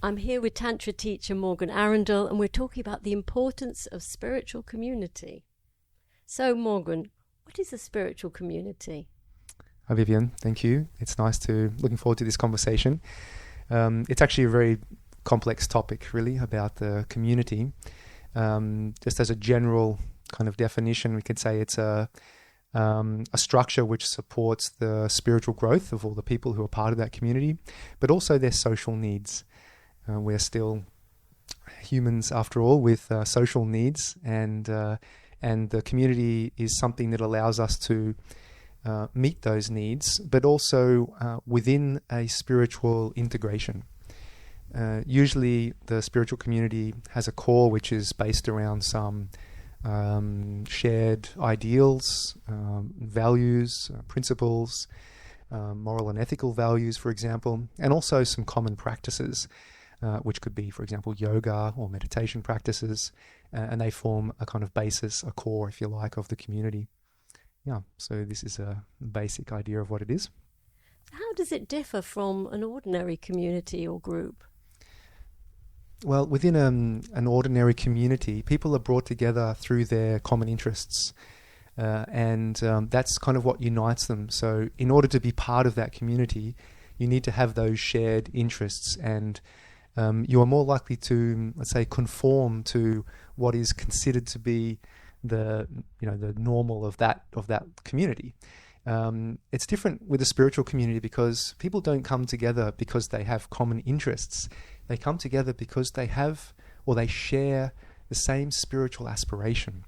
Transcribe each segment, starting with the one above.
I'm here with Tantra teacher Morgan Arundel, and we're talking about the importance of spiritual community. So, Morgan, what is a spiritual community? Hi, Vivienne. Thank you. It's looking forward to this conversation. It's actually a very complex topic, really, about the community. Just as a general kind of definition, we could say it's a structure which supports the spiritual growth of all the people who are part of that community, but also their social needs. We're still humans, after all, with social needs, and the community is something that allows us to meet those needs, but also within a spiritual integration. Usually, the spiritual community has a core which is based around some shared ideals, values, principles, moral and ethical values, for example, and also some common practices, which could be, for example, yoga or meditation practices, and they form a kind of basis, a core, if you like, of the community. Yeah, so this is a basic idea of what it is. How does it differ from an ordinary community or group? Well, within an ordinary community, people are brought together through their common interests, and that's kind of what unites them. So in order to be part of that community, you need to have those shared interests, and you are more likely to, let's say, conform to what is considered to be the normal of that community. It's different with a spiritual community because people don't come together because they have common interests. They come together because they have or they share the same spiritual aspiration.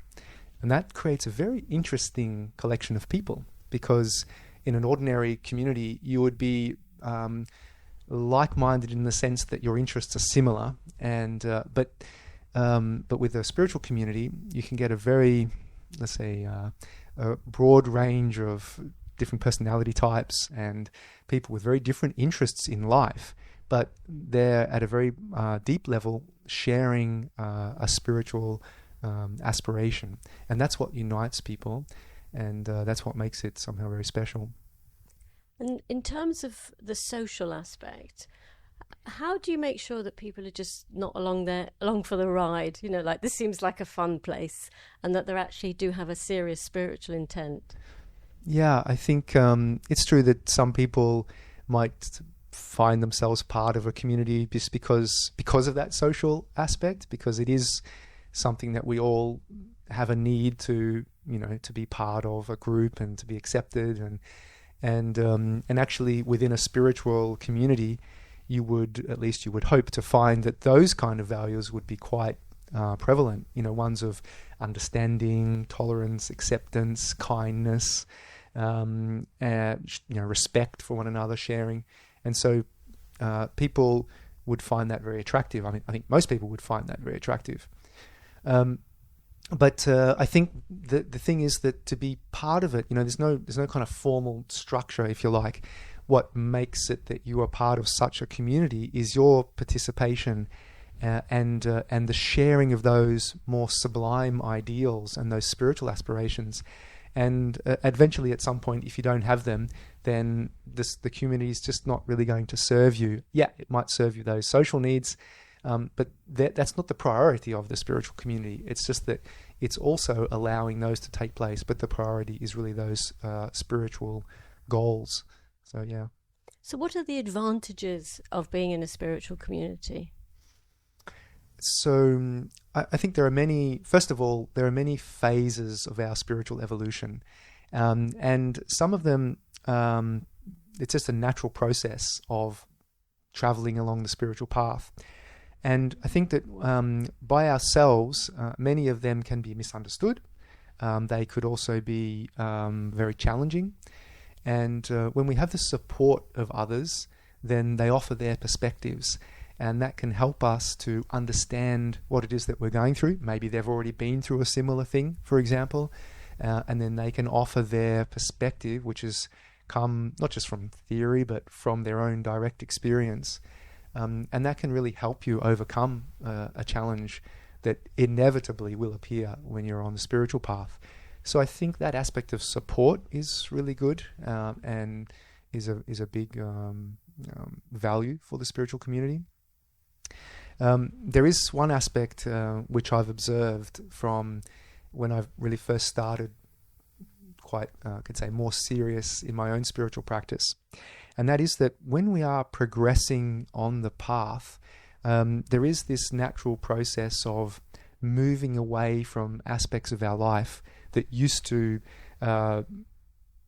And that creates a very interesting collection of people, because in an ordinary community you would be like-minded in the sense that your interests are similar, and but with a spiritual community you can get a very, let's say, a broad range of different personality types and people with very different interests in life, but they're at a very deep level sharing a spiritual aspiration, and that's what unites people, and that's what makes it somehow very special. And in terms of the social aspect, how do you make sure that people are just not along for the ride? You know, like, this seems like a fun place, and that they actually do have a serious spiritual intent? Yeah, I think it's true that some people might find themselves part of a community just because of that social aspect, because it is something that we all have a need to be part of a group and to be accepted, and actually within a spiritual community you would hope to find that those kind of values would be quite prevalent, ones of understanding, tolerance, acceptance, kindness, respect for one another, sharing. And so people would find that very attractive. I mean, I think most people would find that very attractive. But I think the thing is that to be part of it, there's no kind of formal structure, if you like. What makes it that you are part of such a community is your participation and the sharing of those more sublime ideals and those spiritual aspirations. And eventually, at some point, if you don't have them, then the community is just not really going to serve you. Yeah, it might serve you those social needs, but that's not the priority of the spiritual community. It's just that it's also allowing those to take place, but the priority is really those spiritual goals. So, yeah. So what are the advantages of being in a spiritual community? So I think there are many phases of our spiritual evolution. And some of them, it's just a natural process of traveling along the spiritual path. And I think that by ourselves, many of them can be misunderstood. They could also be very challenging. And when we have the support of others, then they offer their perspectives. And that can help us to understand what it is that we're going through. Maybe they've already been through a similar thing, for example, and then they can offer their perspective, which has come not just from theory, but from their own direct experience. And that can really help you overcome a challenge that inevitably will appear when you're on the spiritual path. So I think that aspect of support is really good and is a big value for the spiritual community. There is one aspect which I've observed from when I really first started quite, I could say, more serious in my own spiritual practice. And that is that when we are progressing on the path, there is this natural process of moving away from aspects of our life that used to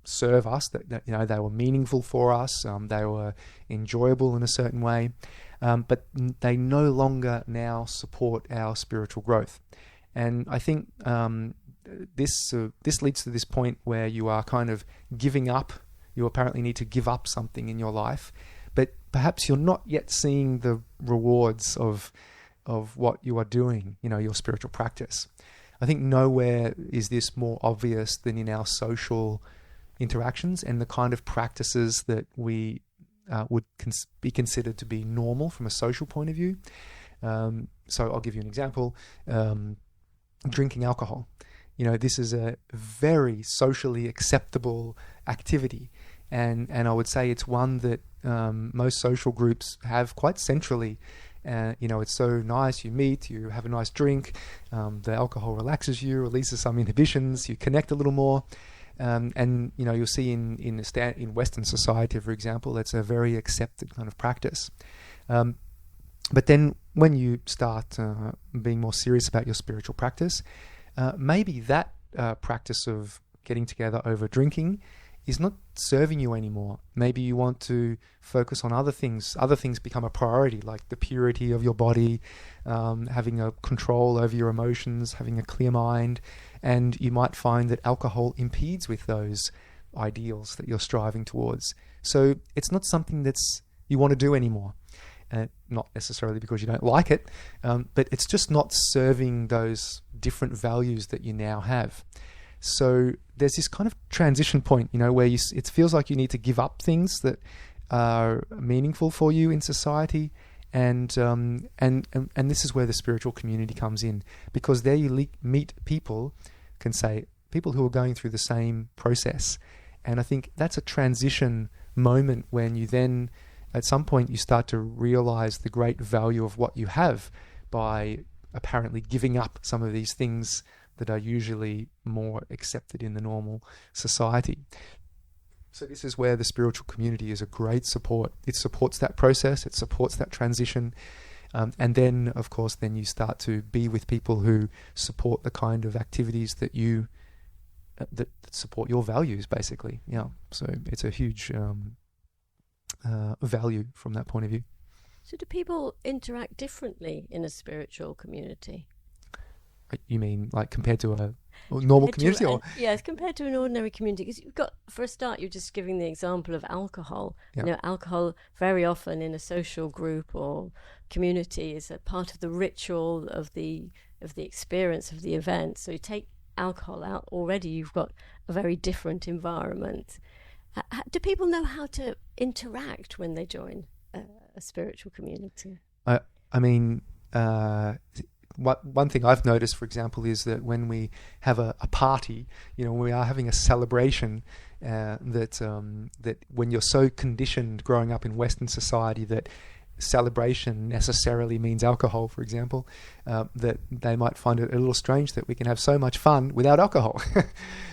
serve us, that you know, they were meaningful for us, they were enjoyable in a certain way, but they no longer now support our spiritual growth. And I think this leads to this point where you are kind of giving up. You apparently need to give up something in your life, but perhaps you're not yet seeing the rewards of what you are doing, you know, your spiritual practice. I think nowhere is this more obvious than in our social interactions and the kind of practices that we would be considered to be normal from a social point of view. So I'll give you an example. Drinking alcohol. You know, this is a very socially acceptable activity. And I would say it's one that most social groups have quite centrally. You know, it's so nice. You meet, you have a nice drink. The alcohol relaxes you, releases some inhibitions. You connect a little more. And you know, you'll see in Western society, for example, that's a very accepted kind of practice. But then when you start being more serious about your spiritual practice, maybe that practice of getting together over drinking is not serving you anymore. Maybe you want to focus on other things. Other things become a priority, like the purity of your body, having a control over your emotions, having a clear mind. And you might find that alcohol impedes with those ideals that you're striving towards. So it's not something that's you want to do anymore. Not necessarily because you don't like it, but it's just not serving those different values that you now have. So there's this kind of transition point, you know, where it feels like you need to give up things that are meaningful for you in society, and this is where the spiritual community comes in, because there you meet people who are going through the same process, and I think that's a transition moment when you then, at some point, you start to realize the great value of what you have by apparently giving up some of these things that are usually more accepted in the normal society. So this is where the spiritual community is a great support. It supports that process, it supports that transition. And then, of course, then you start to be with people who support the kind of activities that you that support your values, basically. Yeah. So it's a huge value from that point of view. So do people interact differently in a spiritual community? You mean like compared to a normal community? Yes, compared to an ordinary community. Because you've got, for a start, you're just giving the example of alcohol. Yeah. You know, alcohol very often in a social group or community is a part of the ritual of the experience of the event. So you take alcohol out, already you've got a very different environment. Do people know how to interact when they join a spiritual community? I mean, one thing I've noticed, for example, is that when we have a party, you know, we are having a celebration, that when you're so conditioned growing up in Western society that celebration necessarily means alcohol, for example, that they might find it a little strange that we can have so much fun without alcohol.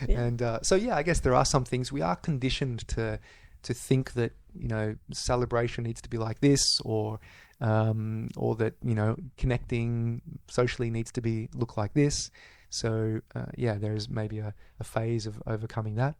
Yeah. And so, yeah, I guess there are some things we are conditioned to think that, you know, celebration needs to be like this, or that, you know, connecting socially needs to look like this. So yeah, there is maybe a phase of overcoming that.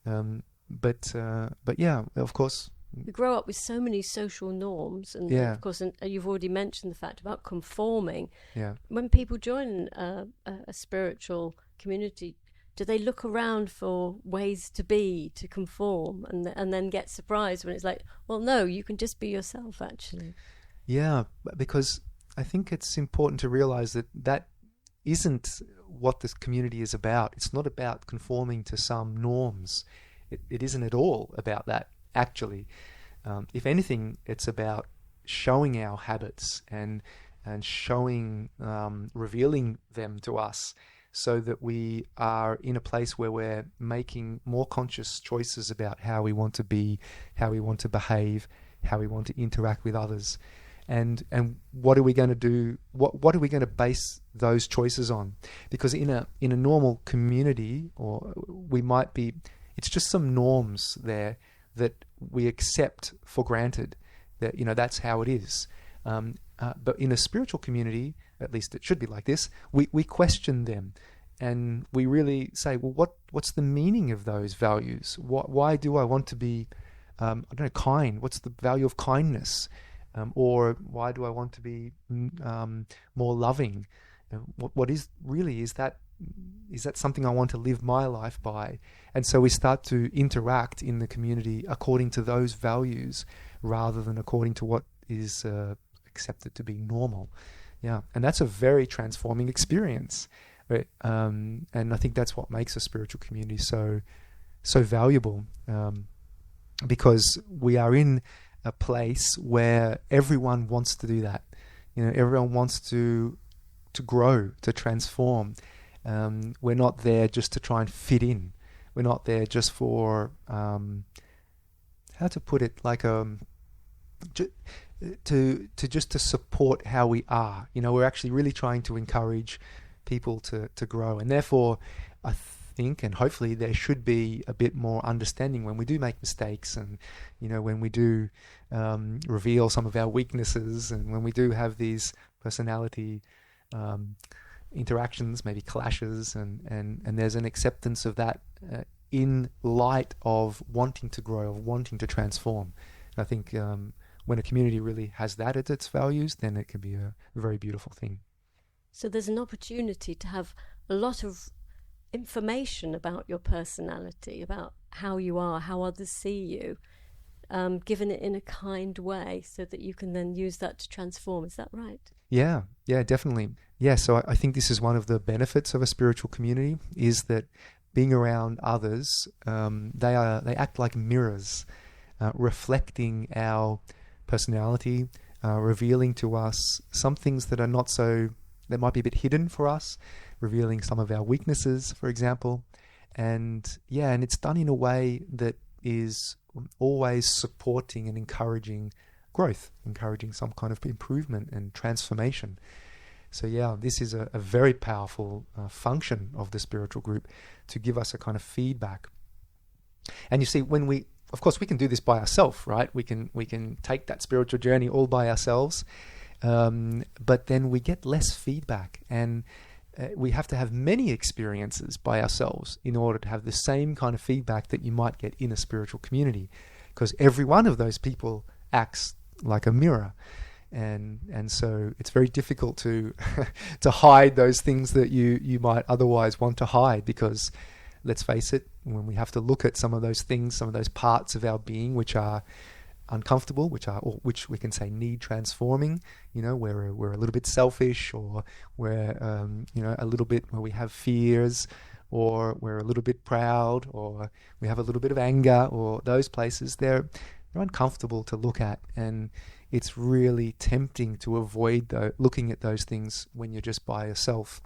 But yeah, of course. We grow up with so many social norms, and yeah. Of course, and you've already mentioned the fact about conforming. Yeah. When people join a spiritual community, do they look around for ways to conform, and then get surprised when it's like, well, no, you can just be yourself, actually? Yeah, because I think it's important to realize that isn't what this community is about. It's not about conforming to some norms. It isn't at all about that, actually. If anything, it's about showing our habits and showing, revealing them to us, so that we are in a place where we're making more conscious choices about how we want to be, how we want to behave, how we want to interact with others. and what are we going to do? What are we going to base those choices on? Because in a normal community, or we might be, it's just some norms there that we accept for granted, that that's how it is. But in a spiritual community, at least it should be like this, we question them, and we really say, well, what's the meaning of those values? Why do I want to be I don't know, kind? What's the value of kindness? Or why do I want to be more loving? What is that something I want to live my life by? And so we start to interact in the community according to those values rather than according to what is accepted to be normal. Yeah, and that's a very transforming experience. Right? And I think that's what makes a spiritual community so valuable, because we are in a place where everyone wants to do that. Everyone wants to grow, to transform. We're not there just to try and fit in. We're not there just for how to put it, like to support how we are. We're actually really trying to encourage people to grow, and therefore I think, and hopefully, there should be a bit more understanding when we do make mistakes, and when we do reveal some of our weaknesses, and when we do have these personality interactions, maybe clashes, and there's an acceptance of that in light of wanting to grow, of wanting to transform. And I think when a community really has that at its values, then it can be a very beautiful thing. So there's an opportunity to have a lot of information about your personality, about how you are, how others see you, given it in a kind way, so that you can then use that to transform. Is that right? Yeah, definitely. Yeah, so I think this is one of the benefits of a spiritual community, is that being around others, they act like mirrors, reflecting our personality, revealing to us some things that are that might be a bit hidden for us, revealing some of our weaknesses, for example. And it's done in a way that is always supporting and encouraging growth, encouraging some kind of improvement and transformation. So this is a very powerful function of the spiritual group, to give us a kind of feedback. And you see, of course we can do this by ourselves, right? We can take that spiritual journey all by ourselves, but then we get less feedback, and we have to have many experiences by ourselves in order to have the same kind of feedback that you might get in a spiritual community, because every one of those people acts like a mirror, and so it's very difficult to to hide those things that you might otherwise want to hide, because let's face it, when we have to look at some of those things, some of those parts of our being which are uncomfortable, which we can say need transforming, where we're a little bit selfish, or we're a little bit where we have fears, or we're a little bit proud, or we have a little bit of anger, or those places, they're uncomfortable to look at, and it's really tempting to avoid looking at those things when you're just by yourself.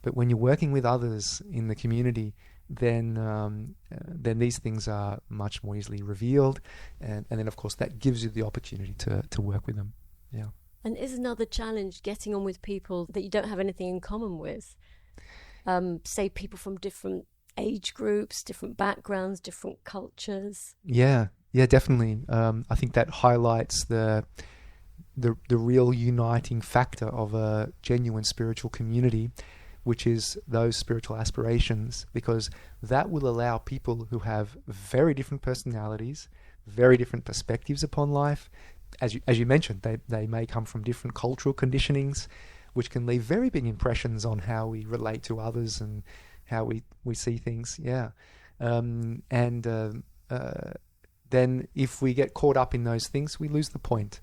But when you're working with others in the community, then these things are much more easily revealed, and then of course that gives you the opportunity to work with them. Yeah. And is another challenge getting on with people that you don't have anything in common with? Say people from different age groups, different backgrounds, different cultures. Yeah, definitely. I think that highlights the real uniting factor of a genuine spiritual community, which is those spiritual aspirations, because that will allow people who have very different personalities, very different perspectives upon life. As you mentioned, they may come from different cultural conditionings, which can leave very big impressions on how we relate to others and how we see things. Yeah. Then if we get caught up in those things, we lose the point,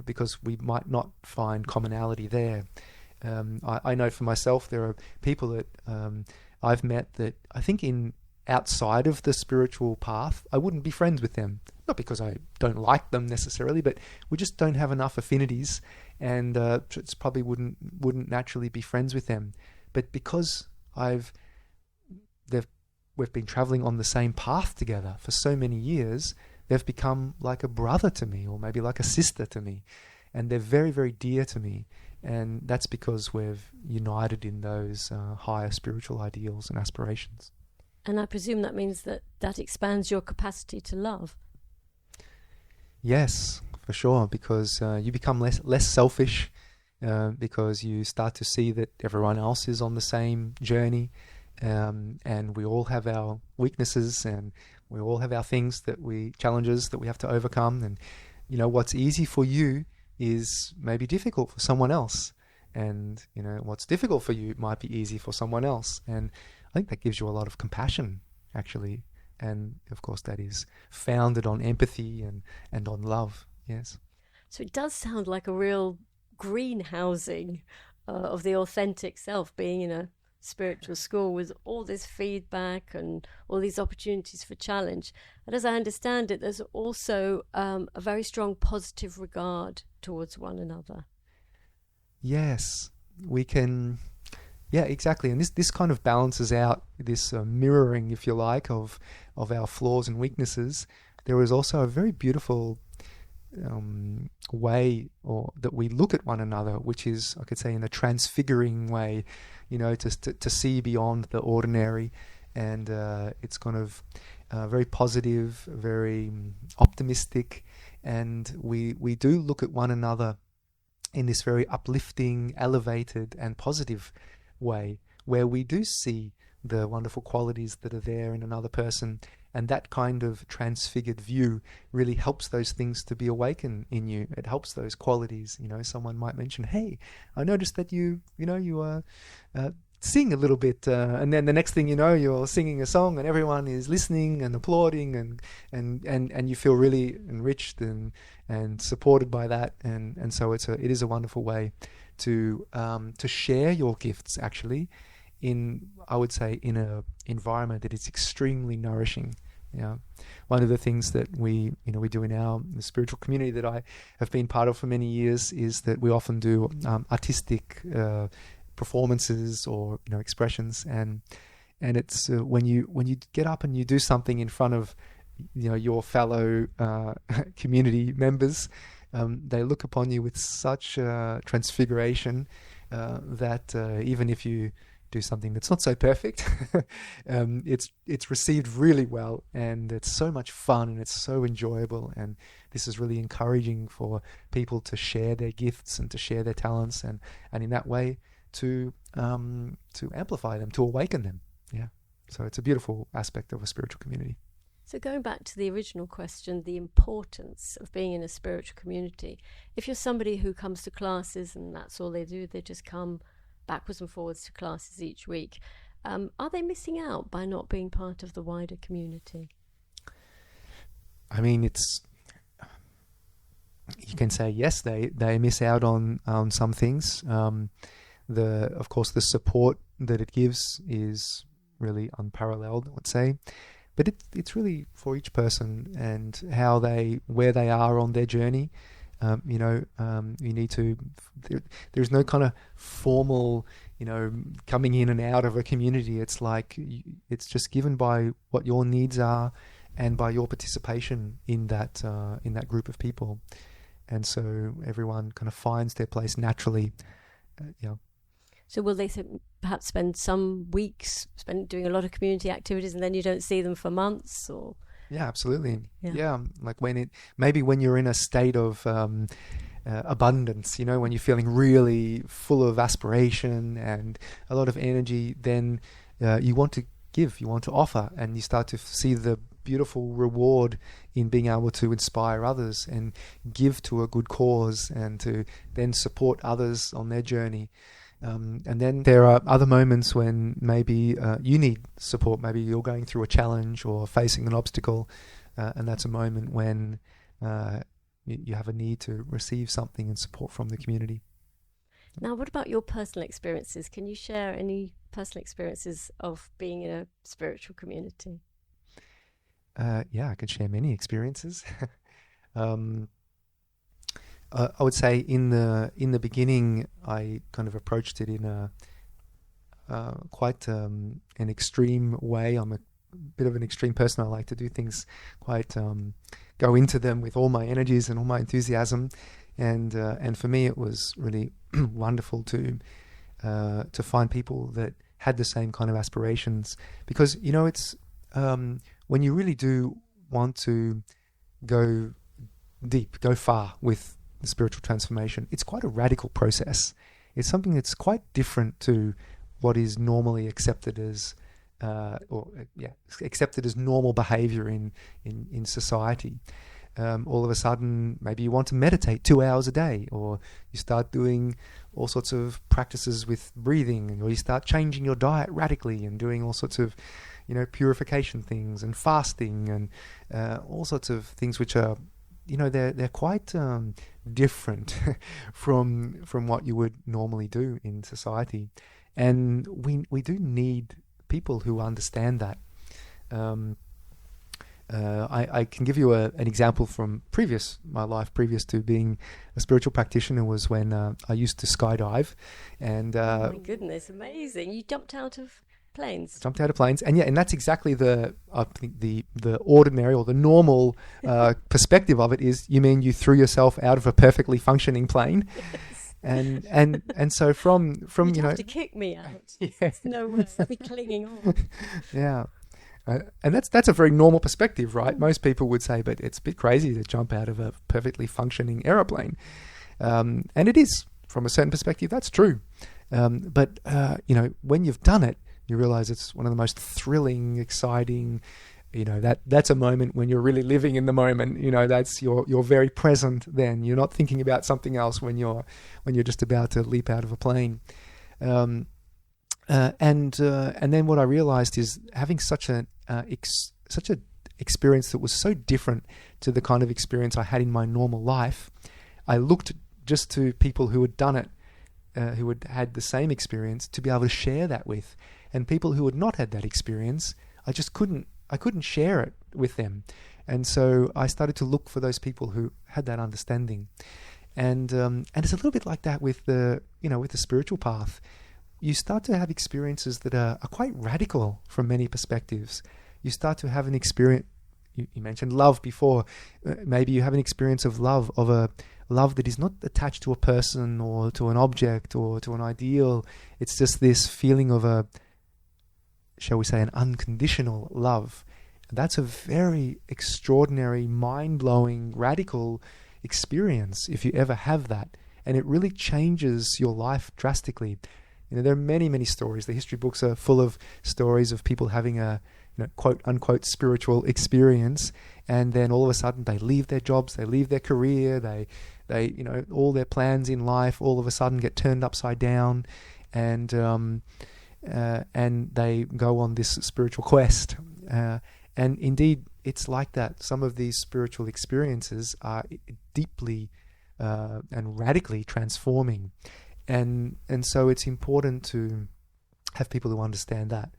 because we might not find commonality there. I know for myself, there are people that I've met that I think outside of the spiritual path, I wouldn't be friends with them. Not because I don't like them necessarily, but we just don't have enough affinities, and it's probably wouldn't naturally be friends with them. But because we've been traveling on the same path together for so many years, they've become like a brother to me, or maybe like a sister to me. and they're very, very dear to me. And that's because we've united in those higher spiritual ideals and aspirations. And I presume that means that expands your capacity to love. Yes, for sure, because you become less selfish, because you start to see that everyone else is on the same journey, and we all have our weaknesses, and we all have our challenges that we have to overcome. And what's easy for you is maybe difficult for someone else, and what's difficult for you might be easy for someone else. And I think that gives you a lot of compassion, actually. And of course, that is founded on empathy and on love. Yes. So it does sound like a real greenhousing of the authentic self, being in a spiritual school with all this feedback and all these opportunities for challenge. But as I understand it, there's also a very strong positive regard towards one another. Yes, we can. Yeah, exactly. And this kind of balances out this mirroring, if you like, of our flaws and weaknesses. There is also a very beautiful way that we look at one another, which is, I could say, in a transfiguring way, to see beyond the ordinary. And it's kind of very positive, very optimistic. And we do look at one another in this very uplifting, elevated and positive way, where we do see the wonderful qualities that are there in another person, and that kind of transfigured view really helps those things to be awakened in you. It helps those qualities. Someone might mention, "Hey, I noticed that you sing a little bit," and then the next thing you know, you're singing a song, and everyone is listening and applauding, and you feel really enriched and supported by that, and so it is a wonderful way to share your gifts, actually, I would say, in a environment that is extremely nourishing. One of the things that we do in the spiritual community that I have been part of for many years is that we often do artistic performances or expressions, and it's when you get up and you do something in front of your fellow community members, they look upon you with such transfiguration that even if you do something that's not so perfect, it's received really well, and it's so much fun, and it's so enjoyable. And this is really encouraging for people to share their gifts and to share their talents, and in that way to amplify them, to awaken them. Yeah. So it's a beautiful aspect of a spiritual community. So going back to the original question, the importance of being in a spiritual community. If you're somebody who comes to classes and that's all they do, they just come backwards and forwards to classes each week, are they missing out by not being part of the wider community? I mean, you can say yes, they miss out on some things. Of course, the support that it gives is really unparalleled, I would say. But it's really for each person and where they are on their journey. You need to. There's no kind of formal, coming in and out of a community. It's like it's just given by what your needs are, and by your participation in that group of people, and so everyone kind of finds their place naturally. So will they perhaps spend some weeks doing a lot of community activities, and then you don't see them for months? Or yeah, absolutely. Yeah, like when you're in a state of abundance, when you're feeling really full of aspiration and a lot of energy, then you want to give, you want to offer, and you start to see the beautiful reward in being able to inspire others and give to a good cause, and to then support others on their journey. And then there are other moments when maybe you need support. Maybe you're going through a challenge or facing an obstacle, and that's a moment when you have a need to receive something and support from the community. Now, what about your personal experiences? Can you share any personal experiences of being in a spiritual community? Yeah, I can share many experiences. I would say in the beginning, I kind of approached it in a quite an extreme way. I'm a bit of an extreme person. I like to do things quite go into them with all my energies and all my enthusiasm. And for me, it was really wonderful to find people that had the same kind of aspirations, because it's when you really do want to go deep, go far with the spiritual transformation, it's quite a radical process. It's something that's quite different to what is normally accepted as accepted as normal behavior in society. All of a sudden, maybe you want to meditate 2 hours a day, or you start doing all sorts of practices with breathing, or you start changing your diet radically and doing all sorts of, purification things and fasting and all sorts of things which are, they're quite different from what you would normally do in society. And we do need people who understand that. I can give you an example from my life previous to being a spiritual practitioner. Was when I used to skydive, and oh my goodness, amazing! You jumped out of planes. And that's exactly the ordinary or the normal perspective of it. Is, you mean you threw yourself out of a perfectly functioning plane? Yes. And so from You'd have to kick me out. Yeah. No way. I'd be clinging on. Yeah. And that's a very normal perspective, right? Most people would say, but it's a bit crazy to jump out of a perfectly functioning aeroplane. And it is, from a certain perspective, that's true. But when you've done it, you realize it's one of the most thrilling, exciting, that's a moment when you're really living in the moment. That's you're very present then. You're not thinking about something else when you're just about to leap out of a plane. And then what I realized is, having such a experience that was so different to the kind of experience I had in my normal life, I looked just to people who had done it, who had the same experience, to be able to share that with. And people who had not had that experience, I couldn't share it with them. And so I started to look for those people who had that understanding. And it's a little bit like that with the spiritual path. You start to have experiences that are quite radical from many perspectives. You start to have an experience. You mentioned love before. Maybe you have an experience of love that is not attached to a person or to an object or to an ideal. It's just this feeling of shall we say, an unconditional love. That's a very extraordinary, mind-blowing, radical experience if you ever have that. And it really changes your life drastically. There are many, many stories. The history books are full of stories of people having a quote unquote spiritual experience, and then all of a sudden they leave their jobs, they leave their career, they all their plans in life all of a sudden get turned upside down, and they go on this spiritual quest. And indeed, it's like that. Some of these spiritual experiences are deeply and radically transforming. And so it's important to have people who understand that.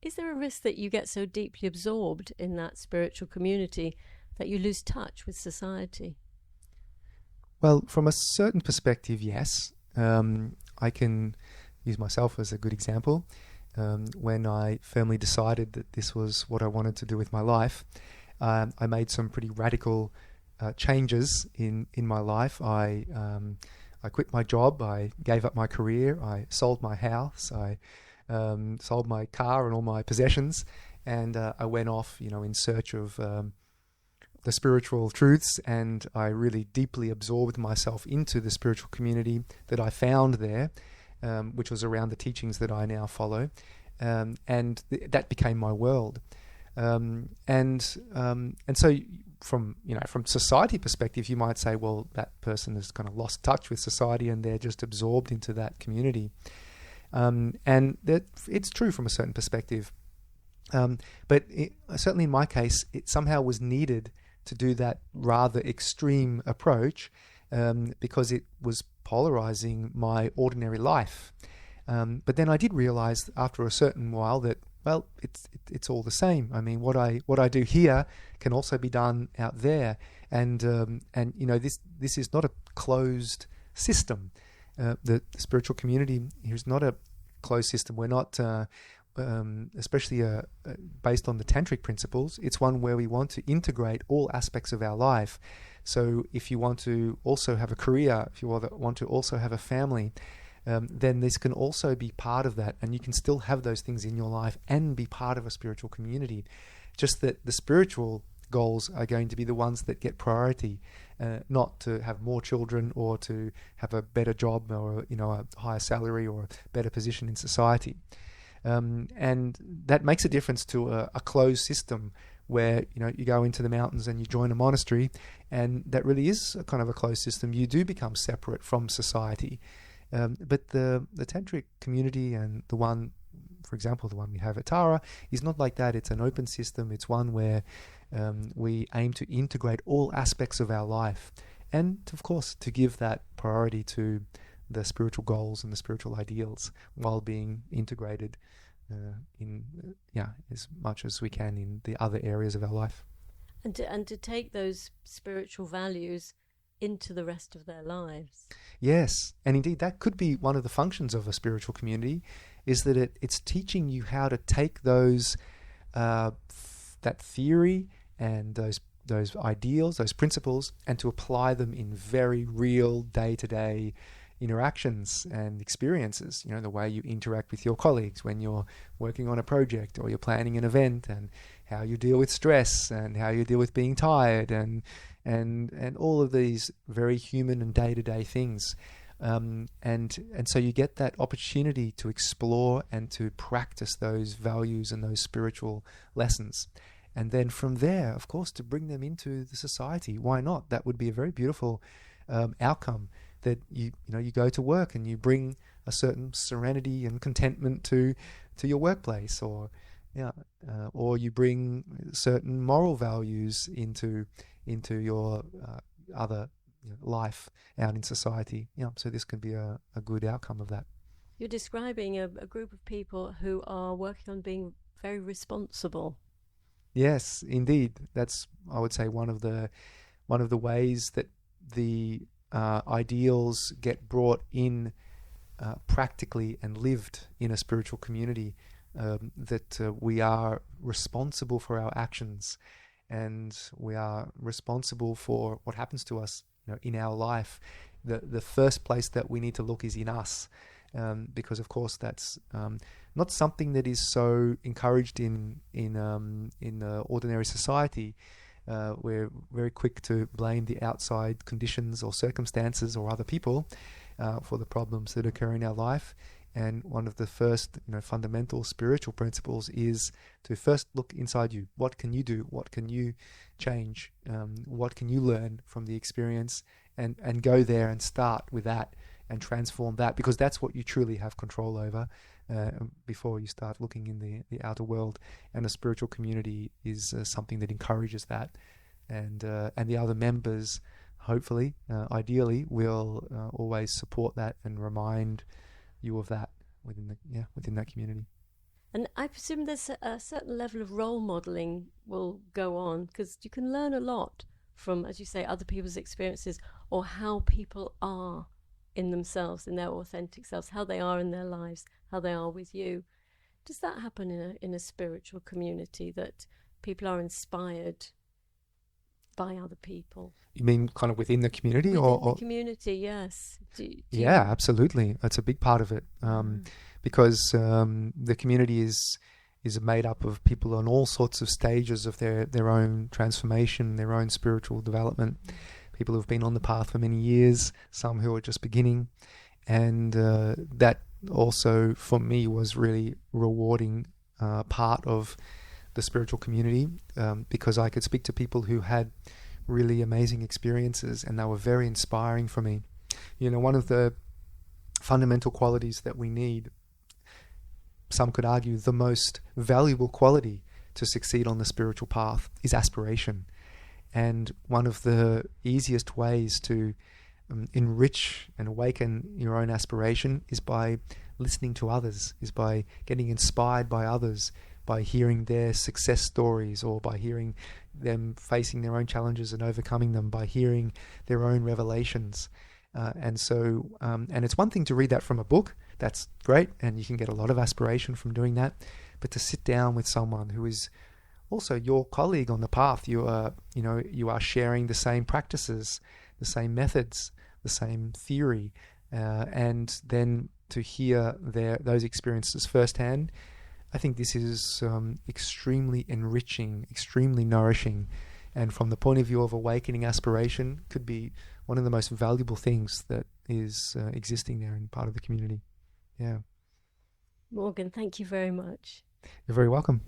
Is there a risk that you get so deeply absorbed in that spiritual community that you lose touch with society? Well, from a certain perspective, yes. I can use myself as a good example. When I firmly decided that this was what I wanted to do with my life, I made some pretty radical changes in my life. I quit my job, I gave up my career, I sold my house, I sold my car and all my possessions, and I went off, in search of the spiritual truths, and I really deeply absorbed myself into the spiritual community that I found there, which was around the teachings that I now follow, and that became my world. And so from society perspective, you might say, well, that person has kind of lost touch with society and they're just absorbed into that community. And that it's true from a certain perspective. But certainly in my case, it somehow was needed to do that rather extreme approach, because it was polarizing my ordinary life. But then I did realize after a certain while that, well, it's all the same. I mean, what I do here can also be done out there, and this is not a closed system. The spiritual community here is not a closed system. We're not, especially based on the tantric principles. It's one where we want to integrate all aspects of our life. So if you want to also have a career, if you want to also have a family, then this can also be part of that, and you can still have those things in your life and be part of a spiritual community. Just that the spiritual goals are going to be the ones that get priority, not to have more children or to have a better job or a higher salary or a better position in society. And that makes a difference to a closed system where you go into the mountains and you join a monastery, and that really is a kind of a closed system. You do become separate from society. But the tantric community, and the one, for example, the one we have at Tara, is not like that. It's an open system. It's one where we aim to integrate all aspects of our life, and of course to give that priority to the spiritual goals and the spiritual ideals, while being integrated as much as we can in the other areas of our life. And to take those spiritual values into the rest of their lives. Yes, and indeed that could be one of the functions of a spiritual community, is that it's teaching you how to take those that theory and those ideals, those principles, and to apply them in very real day-to-day interactions and experiences. The way you interact with your colleagues when you're working on a project or you're planning an event, and how you deal with stress and how you deal with being tired, and all of these very human and day-to-day things. And so you get that opportunity to explore and to practice those values and those spiritual lessons. And then from there, of course, to bring them into the society. Why not? That would be a very beautiful outcome, that you go to work and you bring a certain serenity and contentment to your workplace, or you bring certain moral values into your other life out in society. So this could be a good outcome of that. You're describing a group of people who are working on being very responsible. Yes, indeed. That's, I would say, one of the ways that the ideals get brought in practically and lived in a spiritual community, that we are responsible for our actions, and we are responsible for what happens to us in our life. The first place that we need to look is in us, because of course that's not something that is so encouraged in ordinary society. We're very quick to blame the outside conditions or circumstances or other people for the problems that occur in our life. And one of the first fundamental spiritual principles is to first look inside you. What can you do? What can you change? What can you learn from the experience? And go there and start with that and transform that, because that's what you truly have control over before you start looking in the outer world. And a spiritual community is something that encourages that. And the other members, hopefully, ideally, will always support that and remind you of that within that community. And I presume there's a certain level of role modeling will go on, because you can learn a lot from, as you say, other people's experiences, or how people are in themselves, in their authentic selves, how they are in their lives, how they are with you. Does that happen in a spiritual community, that people are inspired by other people? You mean kind of within the community? Within the community, yes. Yeah, absolutely. That's a big part of it, because the community is made up of people on all sorts of stages of their own transformation, their own spiritual development. People who have been on the path for many years, some who are just beginning. And that also, for me, was really rewarding part of the spiritual community, because I could speak to people who had really amazing experiences, and they were very inspiring for me. One of the fundamental qualities that we need, some could argue the most valuable quality to succeed on the spiritual path, is aspiration. And one of the easiest ways to enrich and awaken your own aspiration is by listening to others, is by getting inspired by others, by hearing their success stories, or by hearing them facing their own challenges and overcoming them, by hearing their own revelations. And it's one thing to read that from a book. That's great, and you can get a lot of aspiration from doing that. But to sit down with someone who is also your colleague on the path. You are, you are sharing the same practices, the same methods, the same theory, and then to hear those experiences firsthand. I think this is extremely enriching, extremely nourishing, and from the point of view of awakening aspiration, could be one of the most valuable things that is existing there in part of the community. Yeah. Morgan, thank you very much. You're very welcome.